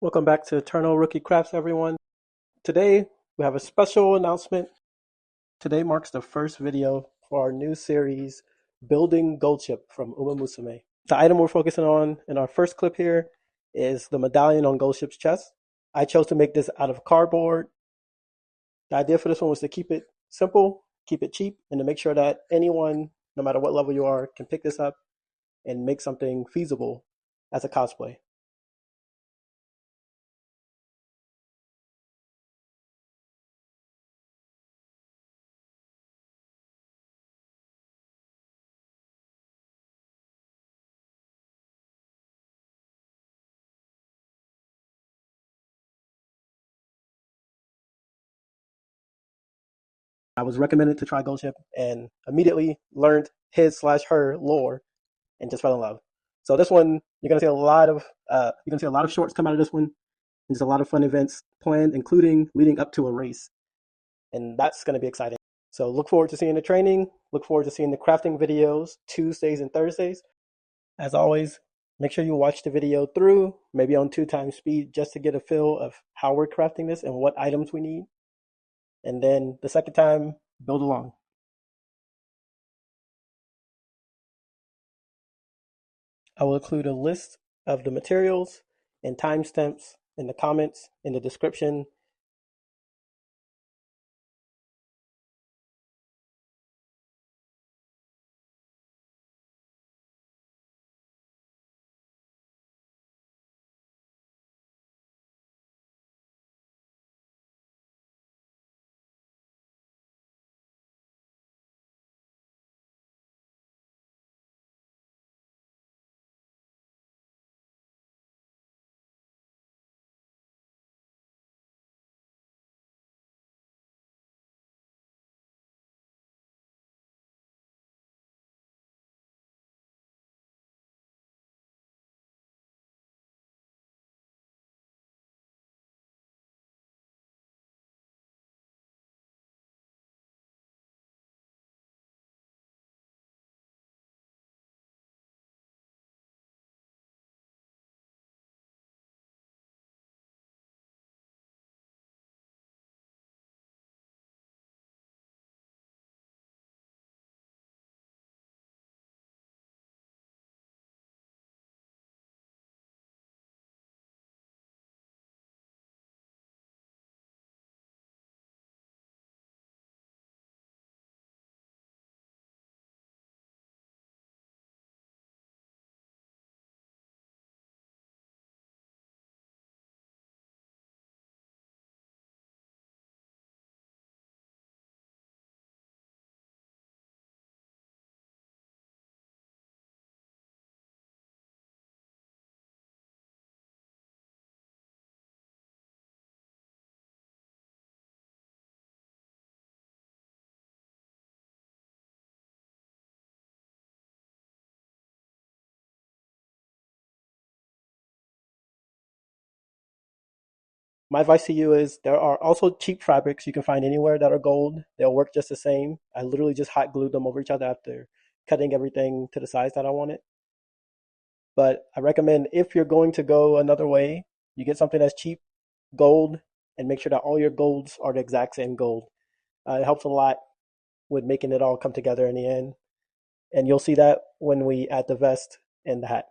Welcome back to Eternal Rookie Crafts, everyone. Today, we have a special announcement. Today marks the first video for our new series, Building Gold Ship from Uma Musume. The item we're focusing on in our first clip here is the medallion on Gold Ship's chest. I chose to make this out of cardboard. The idea for this one was to keep it simple, keep it cheap, and to make sure that anyone, no matter what level you are, can pick this up and make something feasible as a cosplay. I was recommended to try Ghost Ship and immediately learned his/her lore and just fell in love. So this one, you're gonna see a lot of shorts come out of this one. There's a lot of fun events planned, including leading up to a race, and that's gonna be exciting. So look forward to seeing the training. Look forward to seeing the crafting videos Tuesdays and Thursdays. As always, make sure you watch the video through, maybe on 2 times speed, just to get a feel of how we're crafting this and what items we need. And then the second time, build along. I will include a list of the materials and timestamps in the comments, in the description. My advice to you is there are also cheap fabrics you can find anywhere that are gold. They'll work just the same. I literally just hot glued them over each other after cutting everything to the size that I wanted. But I recommend if you're going to go another way, you get something that's cheap, gold, and make sure that all your golds are the exact same gold. It helps a lot with making it all come together in the end. And you'll see that when we add the vest and the hat.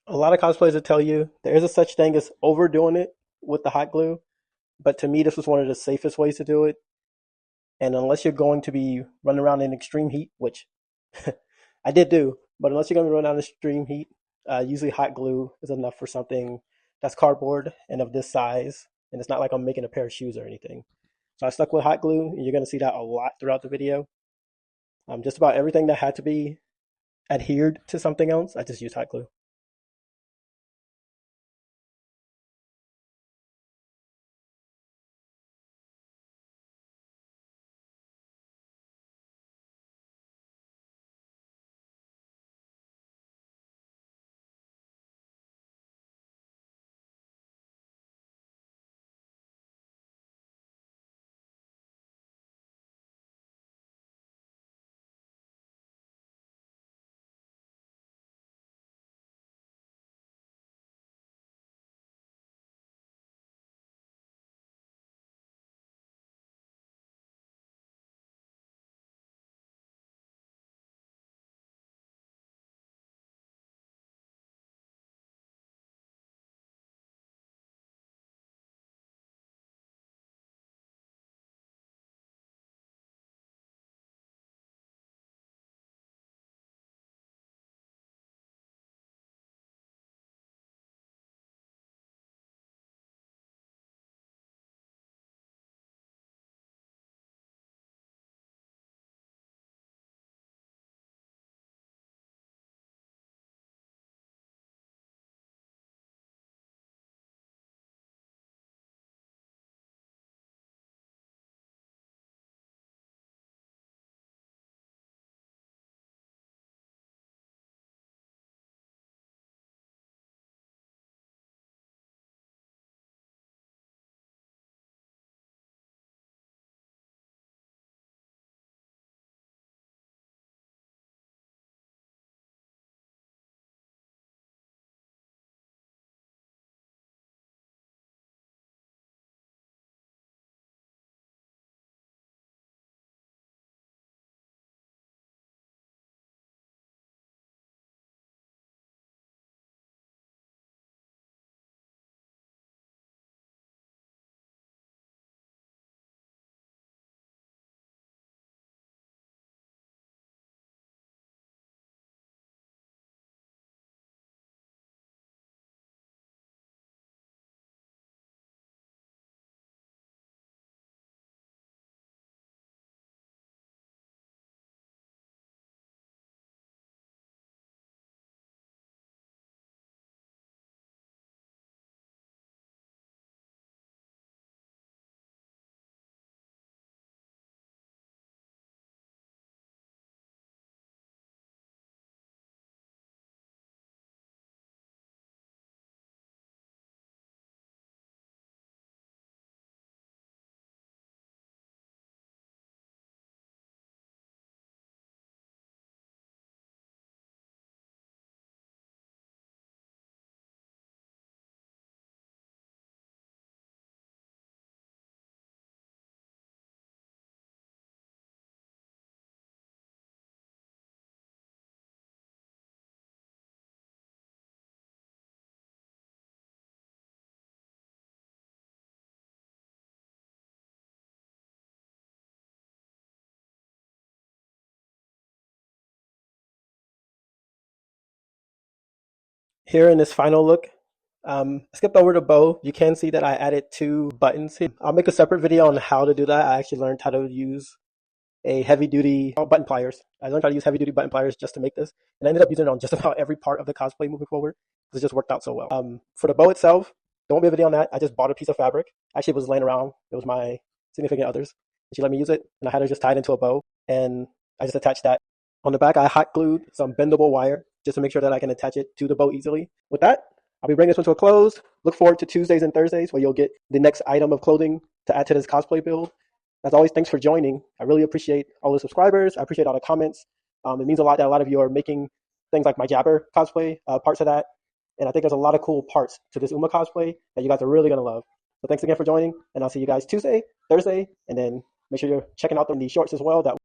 A lot of cosplayers will tell you there is a such thing as overdoing it with the hot glue, but to me, this was one of the safest ways to do it. And unless you're going to be running around in extreme heat, which I did do, but unless you're going to be running around in extreme heat, usually hot glue is enough for something that's cardboard and of this size. And it's not like I'm making a pair of shoes or anything. So I stuck with hot glue, and you're going to see that a lot throughout the video. Just about everything that had to be adhered to something else, I just used hot glue. Here in this final look, I skipped over the bow. You can see that I added two buttons here. I'll make a separate video on how to do that. I actually learned how to use a heavy duty button pliers. I learned how to use heavy duty button pliers just to make this, and I ended up using it on just about every part of the cosplay moving forward because it just worked out so well. For the bow itself, there won't be a video on that. I just bought a piece of fabric. Actually, it was laying around. It was my significant other's. She let me use it, and I had her just tied into a bow, and I just attached that. On the back, I hot glued some bendable wire just to make sure that I can attach it to the bow easily. With that, I'll be bringing this one to a close. Look forward to Tuesdays and Thursdays where you'll get the next item of clothing to add to this cosplay build. As always, thanks for joining. I really appreciate all the subscribers. I appreciate all the comments. It means a lot that a lot of you are making things like my Jabber cosplay parts of that. And I think there's a lot of cool parts to this Uma cosplay that you guys are really going to love. So thanks again for joining, and I'll see you guys Tuesday, Thursday, and then make sure you're checking out the shorts as well. That